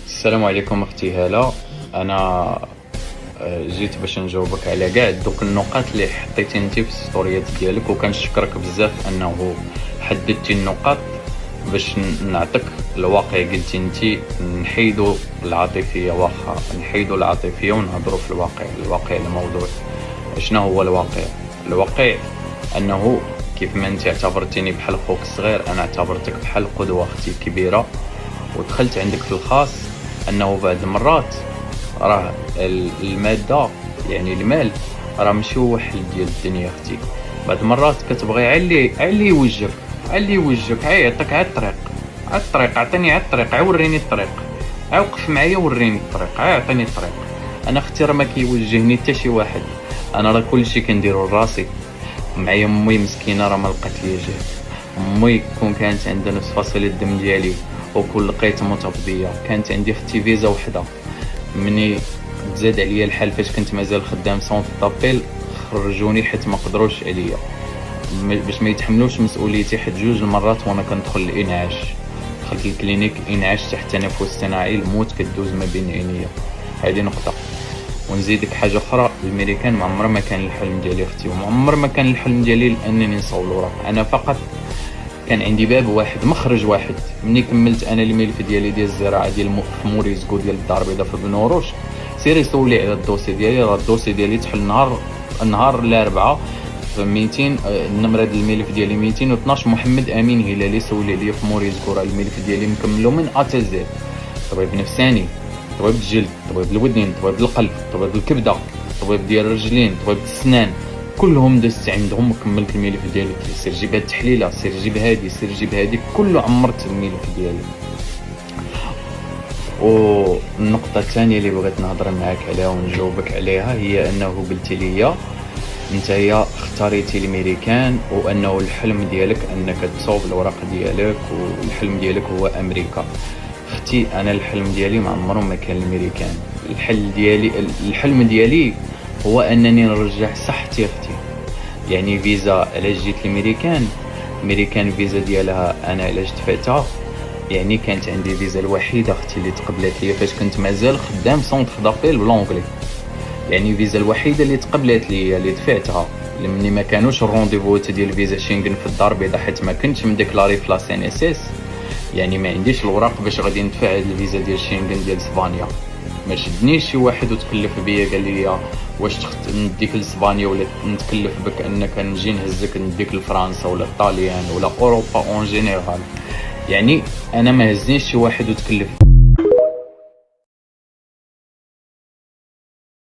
السلام عليكم اختي هالة. انا جيت باش نجاوبك على كاع دوك النقاط اللي حطيتي انت في الستوريات ديالك، وكنشكرك بزاف انه حددتي النقاط باش نعطيك الواقع. قلتي انت نحيدوا العاطفيه، واخا نحيدوا العاطفيه ونهضروا في الواقع الموضوع. شنو هو الواقع؟ الواقع انه كيف ما انت اعتبرتيني بحال خوك الصغير، انا اعتبرتك بحال قدوه اختي كبيره، ودخلت عندك في الخاص انه بعض المرات راه الماده، يعني المال، راه ماشي هو حل ديال الدنيا اختي. بعض المرات كتبغي علي يوجهك، يعطيك على الطريق، عطيني على الطريق، وريني الطريق، وقف معايا وريني الطريق، عطيني الطريق. انا اختي راه ما كيوجهني حتى شي واحد، انا راه كلشي كنديرو لراسي. معايا امي مسكينه راه ما لقات ليا جهد. امي كون كانت عندها نفس فصيله الدم ديالي وكون لقيت متبضيه، كانت عندي اختي فيزا وحده. مني تزاد عليا الحال فاش كنت مازال خدام سونط طابيل، خرجوني حيت ما قدروش عليا باش ما يتحملوش مسؤوليتي، حيت جوج المرات وانا كندخل الانعاش. دخلت الكلينيك انعاش تحت تنفس اصطناعي، الموت كدوز ما بين عينيا. هذه نقطه. ونزيدك حاجه اخرى، الامريكان ما عمره ما كان الحلم ديالي اختي، وما عمر ما كان الحلم ديالي انني نصول وراك. انا فقط كان عندي باب واحد، مخرج واحد. مني كملت انا الملف ديالي ديال الزراعه ديال موريزكو ديال الدار البيضاء في بنوروش، سيري سولي على الدوسي ديالي، راه الدوسي ديالي تحل نهار الاربعاء في 200. النمره ديال الملف ديالي 212 محمد امين هلالي. سولي عليا في موريزكو، راه الملف ديالي مكملو من ا تا زد. طبيب نفساني، طبيب الجلد، طبيب الودين، طبيب القلب، طبيب الكبده، طبيب ديال الرجلين، طبيب السنان، كلهم دزت عندهم وكملت الملف ديالي. سير جيب هاد التحليله، سير جيب هادي، سير جيب هادي، كله عمرت الملف ديالي. والنقطه الثانيه اللي بغيت نهضر معاك عليها ونجاوبك عليها هي انه قلتي لي نتايا اختاريتي الامريكان، وانه الحلم ديالك انك تصوب الاوراق ديالك، والحلم ديالك هو امريكا. اختي انا الحلم ديالي ما عمره ما كان الامريكان. الحلم ديالي هو انني نرجع صحتي اختي. يعني فيزا علاش جيت الامريكان فيزا ديالها انا علاش دفعتها، يعني كانت عندي فيزا الوحيده اختي اللي تقبلت لي فاش كنت مازال خدام سونتر دابيل بلونغلي. يعني فيزا الوحيده اللي تقبلت لي اللي دفعتها، لمني ما كانوش الرونديفو ديال فيزا شينغن في الدار البيضاء، حيت ما كنتش مديكلاري في لاسين اس اس. يعني ما عنديش الوراق باش غادي ندفع هاد الفيزا ديال شينغن ديال اسبانيا. ما شدنيش شي واحد وتكلف بيا قال لي واش نديك لاسبانيا ولا نتكلف بك انك نجي نهزك نديك لفرنسا ولا الطاليان ولا اوروبا اون جينيرال. يعني انا ما هزنيش شي واحد وتكلف